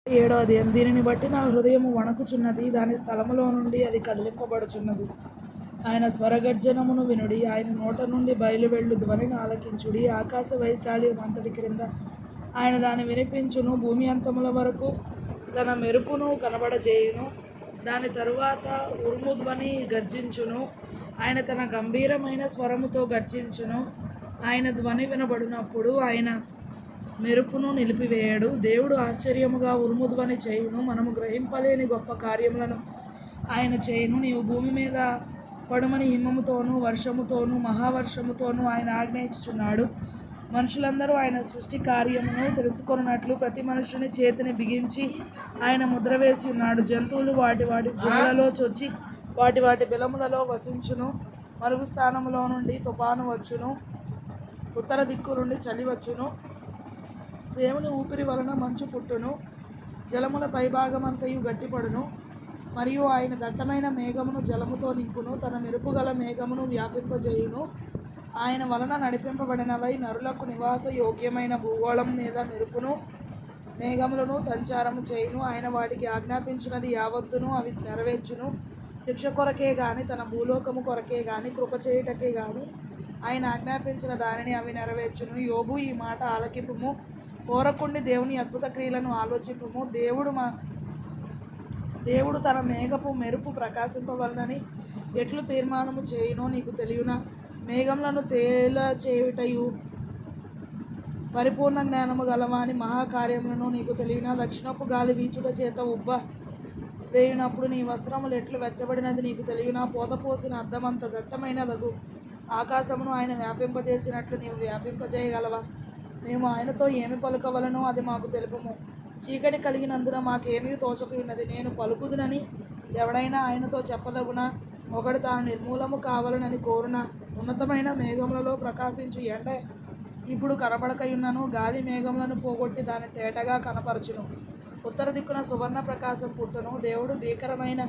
7వ అధ్యాయం. దీనిని బట్టి నా హృదయము వణకుచున్నది, దాని స్థలములో నుండి అది కదిలింపబడుచున్నది. ఆయన స్వరగర్జనమును వినుడి, ఆయన నోట నుండి బయలువెళ్ళు ధ్వనిని ఆలకించుడి. ఆకాశ వైశాల్యం అంతటి క్రింద ఆయన దాన్ని వినిపించును. భూమి అంతముల వరకు తన మెరుపును కనబడజేయును. దాని తరువాత ఉరుము ధ్వని గర్జించును. ఆయన తన గంభీరమైన స్వరముతో గర్జించును. ఆయన ధ్వని వినబడినప్పుడు ఆయన మెరుపును నిలిపివేయడు. దేవుడు ఆశ్చర్యముగా ఉరుముధ్వని చేయును. మనము గ్రహింపలేని గొప్ప కార్యములను ఆయన చేయును. నీవు భూమి మీద పడుమని హిమముతోనూ వర్షముతోనూ మహావర్షముతోనూ ఆయన ఆజ్ఞయించుచున్నాడు. మనుషులందరూ ఆయన సృష్టి కార్యమును తెలుసుకొనున్నట్లు ప్రతి మనుషుని చేతిని బిగించి ఆయన ముద్ర వేసి ఉన్నాడు. జంతువులు వాటి వాటి గుహలలో చొచ్చి వాటి వాటి బిలములలో వసించును. మరుగు స్థానములో నుండి తుఫాను వచ్చును, ఉత్తర దిక్కు నుండి చలి వచ్చును. దేవుని ఊపిరి వలన మంచు పుట్టును, జలముల పైభాగమంతయు గట్టిపడును. మరియు ఆయన దట్టమైన మేఘమును జలముతో నింపును, తన మెరుపుగల మేఘమును వ్యాపింపజేయును. ఆయన వలన నడిపింపబడినవై నరులకు నివాస యోగ్యమైన భూగోళం మీద మెరుపును మేఘములను సంచారము చేయును. ఆయన వాటికి ఆజ్ఞాపించినది యావత్తును అవి నెరవేర్చును. శిక్ష కొరకే గాని తన భూలోకము కొరకే గాని కృప చేయుటకే గాని ఆయన ఆజ్ఞాపించిన దానిని అవి నెరవేర్చును. యోబు, ఈ మాట ఆలకింపుము, కోరకుండి దేవుని అద్భుత క్రియలను ఆలోచింపుము. దేవుడు తన మేఘపు మెరుపు ప్రకాశింపవలనని ఎట్లు తీర్మానము చేయునో నీకు తెలియనా? మేఘములను తేల చేయుటయు పరిపూర్ణ జ్ఞానము గలవాని మహాకార్యములను నీకు తెలియనా? దక్షిణపు గాలి వీచుట చేత ఉబ్బ వేయునప్పుడు నీ వస్త్రములు ఎట్లు వెచ్చబడినది నీకు తెలియనా? పోతపోసిన అద్దమంత దట్టమైనదగు ఆకాశమును ఆయన వ్యాపింపజేసినట్లు నీవు వ్యాపింపజేయగలవా? మేము ఆయనతో ఏమి పలుకవలనో అది మాకు తెలుపుము. చీకటి కలిగినందున మాకేమీ తోచకున్నది. నేను పలుకుదునని ఎవడైనా ఆయనతో చెప్పదగునా? ఒకడు తాను నిర్మూలము కావాలనని కోరున ఉన్నతమైన మేఘములలో ప్రకాశించు ఎండ ఇప్పుడు కనబడకయున్నను. గాలి మేఘములను పోగొట్టి దాన్ని తేటగా కనపరచును. ఉత్తర దిక్కున సువర్ణ ప్రకాశం పుట్టును. దేవుడు భీకరమైన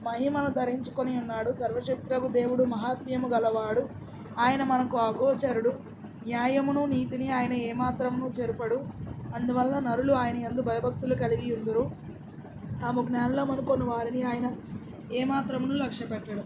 మహిమను ధరించుకొని ఉన్నాడు. సర్వశక్తులకు దేవుడు మహాత్మ్యము గలవాడు. ఆయన మనకు అగోచరుడు. న్యాయమును నీతిని ఆయన ఏమాత్రమును చెరుపడు. అందువల్ల నరులు ఆయన యందు భయభక్తులు కలిగి ఉందురు. తాము జ్ఞానులమనుకొని వారిని ఆయన ఏమాత్రమును లక్ష్యపెట్టడు.